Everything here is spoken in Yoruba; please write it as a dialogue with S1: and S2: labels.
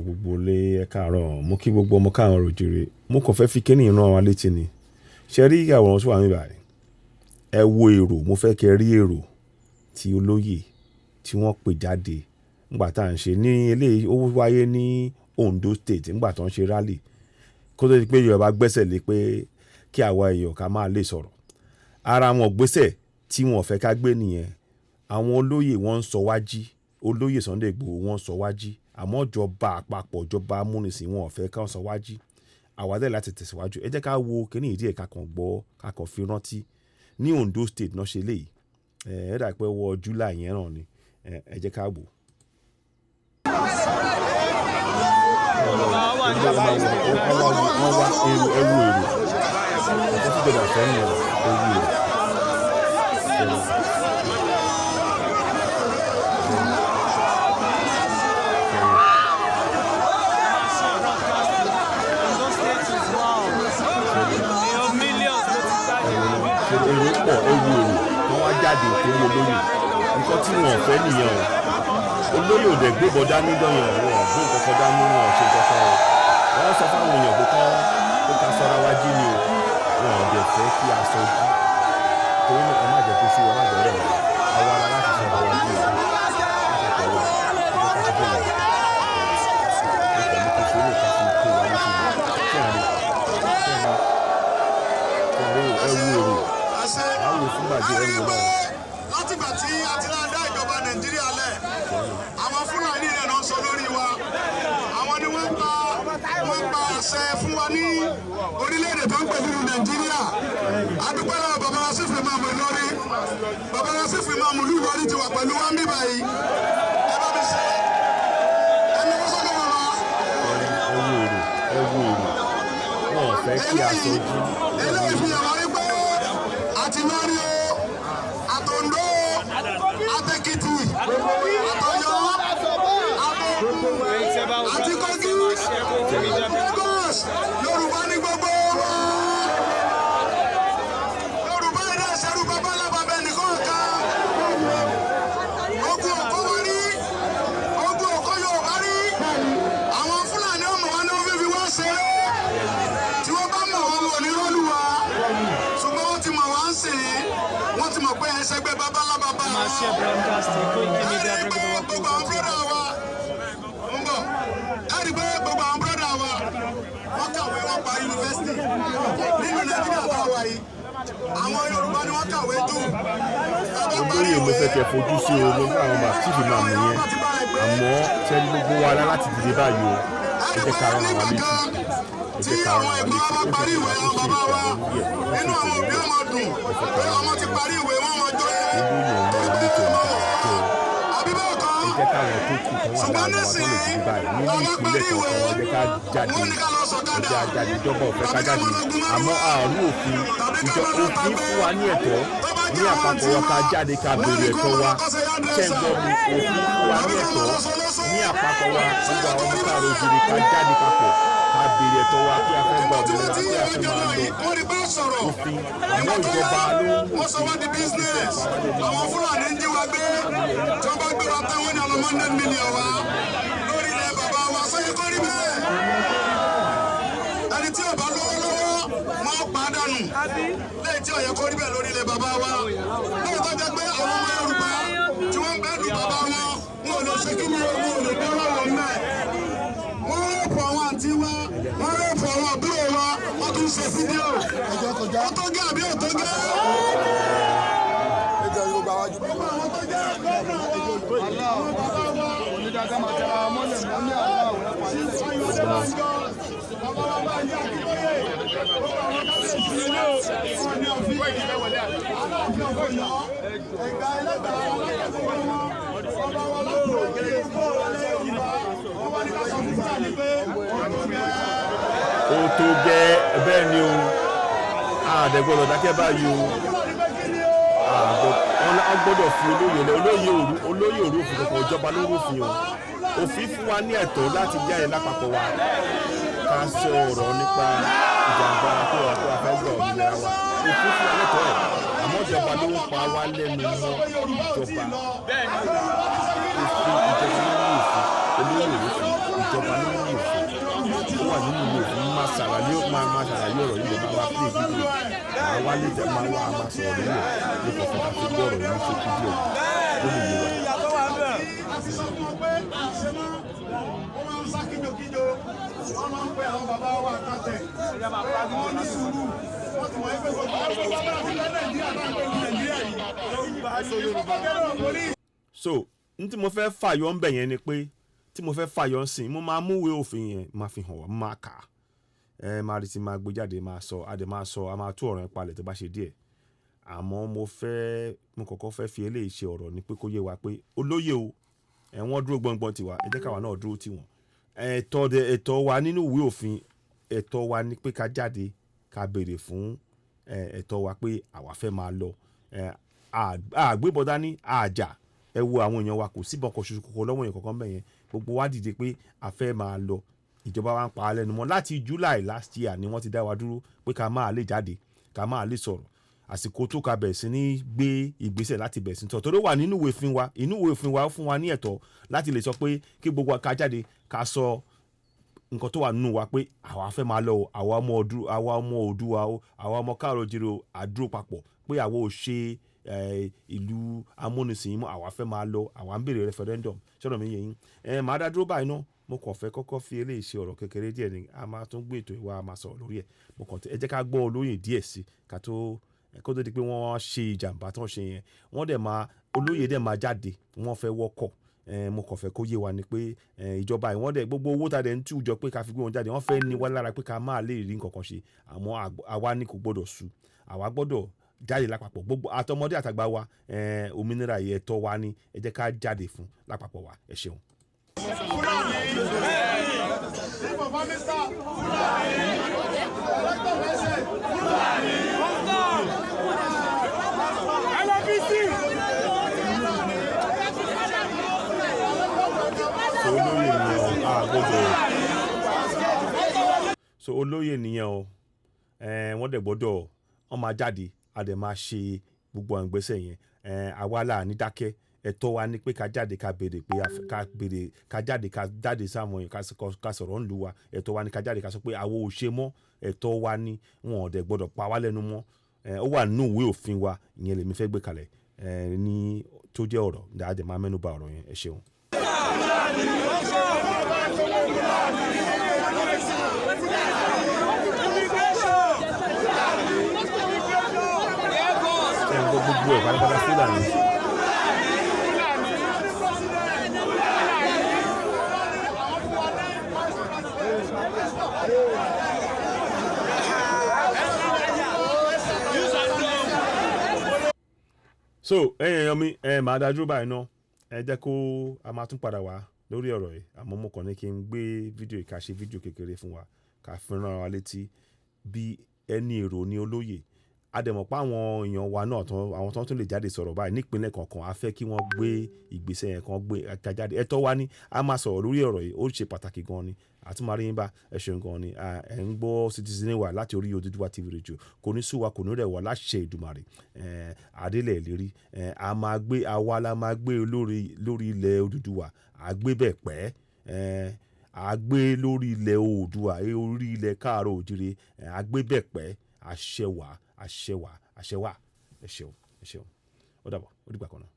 S1: gbogbo lé ẹ káàárọ̀ mo kí gbogbo ọmọ káàárọ̀ Ojiire mo kàn fẹ́ fi kíní ìran wa létí ni ṣe rí àwòrán tó wà níbí báyìí ẹ wo èrò mo fẹ́ kẹ́ rí èrò tí olóyè tí wọ́n pè jáde nígbà tá à ń ṣe ní eléyìí ó wáyé ní Ondo State nígbà tó ń ṣe rally kó tó di pé Yorùbá gbẹ́sẹ̀ lé pé kí àwa èèyàn ká máa lè sọ̀rọ̀ ara wọn gbẹ́sẹ̀ tí wọn fẹ́ ká gbé nìyẹn àwọn olóyè wọn ń sọ wájí olóyè Sunday Igboho wọn ń sọ wájí àmọ́ ìjọba àpapọ̀ ìjọba amúnisìn wọn ò fẹ́ ká sọ wájí àwádẹ́ láti tẹ̀síwájú ẹ jẹ́ ká wo kíní ìdí ẹ̀ ká kàn gbọ́ ká kàn fi rántí ní Ondo State náà ṣe léyìí ẹ dà pé wọ July yẹn ràn ni ẹ jẹ́ ká wò. wọ́n wá ẹwu èrò ọ̀pọ̀ tí ìjọba fẹ́ ń lọ ewu èrò. èrò pọ̀ ewu èrò wọ́n wá jáde torí olóyè nǹkan tí wọ́n fẹ́ nìyẹn o olóyè ò dẹ̀ gbébọn dání lọ́yàn wọn ò gbé kọ́kọ́ dání wọn ṣe kọ́kọ́ wọ́n sọ fáwọn èèyàn pé kó ká sọ́ra wá jí ni o wọn ò dẹ̀ fẹ́ kí a sọ jí torí náà ẹ má jẹ́ kó sí wọn má jẹ́ rẹ̀ àwọn ará láti sọ́ra wá jí o
S2: látìgbà tí a ti dá ìjọba Nàìjíríà lẹ̀ àwọn Fúlàní rẹ̀ náà sọ lórí wa àwọn ni wọ́n gba àṣẹ fún wa ní orílẹ̀-èdè tó ń pè nínú Nàìjíríà adúpẹ́ lọ́wọ́ bàbá wa sífù ìmáàmù Ìlọrin bàbá wa sífù ìmáàmù ìlú Ìlọrin ti wà pẹ̀lú wa ń bí báyìí ẹ bá mi ṣe ẹni wọ́n sọ́kọ̀ wọn wá.
S1: ẹwu èrò wọn ò fẹ́ kí a sọ jí.
S2: eléyìí fi hàn wá wípé àti lórí o àtòǹdó àtẹkìtì àtọ̀yọ́ àti Kogi Lagos Yorùbá ní gbogbo wa Yorùbá ẹ̀dá ṣẹ́rú babaláwa bẹ́ẹ̀ nìkan ká ogun òkú wa rí ogun òkú Yorùbá rí àwọn Fúlàní ọmọ wa ní wọ́n fífi wá ṣeré tí wọ́n bá mọ̀ wọn wò ní rọ́lùwà ṣùgbọ́n wọ́n ti mọ̀ wá ń sìn wọ́n ti mọ̀ pé ẹsẹ̀ gbé babaláwa bá wọn. gbogbo àwọn búrọ́dà wa ń bọ̀ ẹ̀rí pé gbogbo àwọn búrọ́dà wa wọ́n kàwé wọ́n pa yunifásitì nínú Nàìjíríà tá a wà yìí àwọn Yorùbá ni wọ́n kàwé jù.
S1: olóyè mo fẹ́ kẹ́ fojú sí o lórí àwọn ọmọ àtìfì máa mú yẹn àmọ́ tẹ́lẹ̀ gbogbo wa láti dìde báyìí o ẹ jẹ́ ká rán wa létí
S2: tí àwọn ẹ̀gbọ́n wa parí ìwé àwọn bàbá wa nínú àwọn òbí ọmọ dùn pé ọmọ ti parí ìwé wọn mọ jọ yẹ àbí bẹ́ẹ̀ kọ́ ṣùgbọ́n nísìnyí ọmọ parí ìwé wọn ní ká lọ sọ̀kadà
S1: jáde ìjọba òfẹ́ ká jáde àmọ́ àrùn òfin òfin fún wa ní ẹ̀tọ́ ní àpapọ̀ wa ká jáde ká béèrè ẹ̀tọ́ wa ṣẹ́gbọ́n mi òfin fún wa ní ẹ̀tọ́ ní àpapọ̀ wa gbogbo àwọn ọmọ káàró Ojiire ká jáde papọ̀ ká béèrè ẹ̀tọ́ wa kí a fẹ́ gba òmìnira kí a fẹ́ máa lọ òfin àmọ́ ìjọba ló ń
S2: wọ́n sọ wá di business àwọn Fúlàní ń jí wa gbé tí wọ́n bá gbé wa tán wọ́n ní ọlọ́mọ 100 million wa lórí ilẹ̀ bàbá wa sọ́yìn kọ́ rí bẹ́ẹ̀ ẹni tí ò bá lọ́wọ́ wọ́n pa á dànù lẹ́yìn tí ó yẹ kó rí bẹ́ẹ̀ lórí ilẹ̀ bàbá wa lórí tó jẹ́ pé àwọn ọmọ Yorùbá tí wọ́n bẹ́ẹ̀ lu bàbá wọn ò lè ṣe kí ni wọn ò lè bẹ́ẹ̀ wọ̀ mẹ́ wọ́n rẹ́pù àwọn àǹtí wa wọ́n rẹ́pù àwọn àbúrò wa wọ́n tún ṣe fídíò ó tó gé àbí ò tó gé.
S1: ó tó gẹ́ bẹ́ẹ̀ ni o àdẹ̀gbọ́dọ̀ dákẹ́ báyìí o wọ́n gbọ́dọ̀ fi olóyè òru òfin kankan ìjọba ló rúfin o òfin fún wa ní ẹ̀tọ́ láti jáde lápapọ̀ wa ká sọ ọ̀rọ̀ nípa ìjàmbá pé wà pé a fẹ́ gbọ́ òmìnira wa òfin fún wa lẹ́tọ̀ọ́ ẹ̀ àmọ́ ìjọba ló ń pa wá lẹ́nu mọ́ ìjọba òfin ìjọba ló ń òfin olóyè òfin ìjọba lórí òfin ó wà nínú ìwé òfin máa ṣàlàyé ọ̀rọ̀ yìí lè máa wá pé fídíò máa wá lè jẹ́ máa wá máa sọ̀rọ̀ lórí ẹ̀ lókọ̀ fún àfi gbọ́ ọ̀rọ̀ yìí ṣe fídíò ó lè yé wa.
S2: a ti sọ fún ọ pé àṣẹ mọ́ ó máa ń sá kíjokíjo wọ́n máa ń pe àwọn bàbá wa kàtẹ́ wọ́n ní sùúrù wọ́n ti mọ̀ ẹ́ pé gbogbo àwọn bàbá àti nàìjíríà náà ń pè ní nàìjíríà yìí.
S1: So n tí mo fẹ́ fàyọ ń bẹ̀ yẹn ni pé tí mo fẹ́ fàyọ ń sìn mo máa mú ìwé òfin yẹn máa fi hàn wá máa kà á máa rí ti máa gbé jáde máa sọ a máa tú ọ̀rọ̀ yẹn palẹ̀ tó bá ṣe díẹ̀ àmọ́ mo kọ́kọ́ fẹ́ fi eléyìí ṣe ọ̀rọ̀ ni pé kó yé wa pé olóyè o wọ́n dúró gbọ̀ngbọ̀n tiwa ẹ jẹ́ káwa náà dúró tiwọn ẹ̀tọ́ wa nínú ìwé òfin ẹ̀tọ́ wa ni pé ká jáde ká béèrè fún ẹ̀tọ́ wa pé àwa fẹ́ máa lọ àgbébọn dání àjà ẹ wo àwọn èèyàn wa kò síbọn kò ṣoṣo kòkó lọ́wọ́ èèyàn kankan bẹ́ẹ̀ yẹn gbogbo wa dìde pé a fẹ́ máa lọ ìjọba wa ń pa á lẹ́nu mọ́ láti July last year ni wọ́n ti dá wa dúró pé ká máa lè jáde ká máa lè sọ̀rọ̀ àsìkò tó ka bẹ̀rẹ̀ sí ní gbé ìgbésẹ̀ láti bẹ̀rẹ̀ sí ní tọ̀ tó ló wà nínú ìwé òfin wa inú ìwé òfin wa fún wa ní ẹ̀tọ́ láti lè sọ pé kí gbogbo ká jáde ká sọ nǹkan tó wà nínú wa pé àwa fẹ́ máa lọ àwa ọmọ Oduduwa àwa ọmọ kaaro Ojiire àdúró papọ̀ pé àwa ò ṣe ìlú amúnisìn mọ́ àwa fẹ́ máa lọ àwa ń béèrè referendum ṣọ́nà mi yẹn màá dá dúró báyìí náà mo kàn fẹ́ kọ́kọ́ fi eléyìí ṣe ọ̀rọ̀ kékeré díẹ̀ ni a máa tún gbé ètò ìwà a máa sọ̀rọ̀ lórí ẹ̀ mo kàn ẹ jẹ́ ká gbọ́ olóyè díẹ̀ sí ká tó kó tó di pé wọ́n ṣe ìjàmbá tó ń ṣe yẹn wọ́n dẹ̀ máa olóyè dẹ̀ máa jáde wọ́n fẹ́ wọ́kọ̀ mo kàn fẹ́ kó yé wa ni pé ìjọba ìwọ́n dẹ̀ gbogbo owó tàdé ń tú jọ pé ká fi gbé wọn jáde wọ́n fẹ́ ní wá lára pé ká máa lè rí nǹkan kan ṣe àmọ́ àwa ní kò gbọ́dọ̀ sú àwa gbọ́dọ̀ jáde lápapọ̀ gbogbo àtọmọdé àtàgbà wa òmìnira yìí ẹ̀tọ́ wa ni ẹ jẹ́ ká jáde fún lápapọ̀ wa ẹ ṣeun. So olóyè nìyẹn o wọ́n dẹ̀ gbọ́dọ̀ wọ́n máa jáde a dẹ̀ máa ṣe gbogbo àwọn ìgbésẹ̀ yẹn àwa là ní dákẹ́ ẹ̀tọ́ wa ni pé ká jáde ká béèrè pé ká jáde sáwọn yẹn ká sọ̀rọ̀ ńlú wa ẹ̀tọ́ wa ni ká jáde ká sọ pé àwo ò ṣe mọ́ ẹ̀tọ́ wa ni wọn ò dẹ̀ gbọ́dọ̀ pa wá lẹ́nu mọ́ ó wà nínú ìwé òfin wa ìyẹn lèmi fẹ́ gbé kalẹ̀ ní tó jẹ́ ọ̀rọ̀ dáadé máa mẹ́nu bà ọ̀rọ̀ yẹn ẹ ṣeun. Gbogbo ẹ̀ pátápátá Fúlàní. So èèyàn mi màá dájú báyìí náà ẹ jẹ́ kó a máa tún padà wá lórí ọ̀rọ̀ yìí àmọ́ mo kàn ní kí n gbé fídíò yìí ká ṣe fídíò kékeré fún wa ká fi rán wa létí bí ẹni èrò ní olóyè àdèmọ̀pá àwọn èèyàn wa náà àwọn tó tún lè jáde sọ̀rọ̀ báyìí nípínlẹ̀ kọ̀ọ̀kan a fẹ́ kí wọ́n gbé ìgbésẹ̀ yẹn kan gbé jáde ẹ̀tọ́ wa ni a máa sọ̀rọ̀ lórí ọ̀rọ̀ yìí ó ṣe pàtàkì gan ni àtúmọ̀rí yín bá ẹ ṣeun gan ni ẹ̀ ń gbọ́ Citizen wa láti orí Oduduwa TV radio kò ní sú wa kò ní rẹ̀ wá láṣẹ Èdùmàrè adélẹ̀ lérí àwa la máa gbé lórí ilẹ̀ Oduduwa àgbé bẹ̀ pẹ́ àgbé lórí ilẹ̀ Oòduà orí ilẹ̀ Kaaro Ojiire àgbé bẹ̀ pẹ́ àṣẹwà ẹ ṣeun ó dàbọ̀ ó dìgbà kan náà.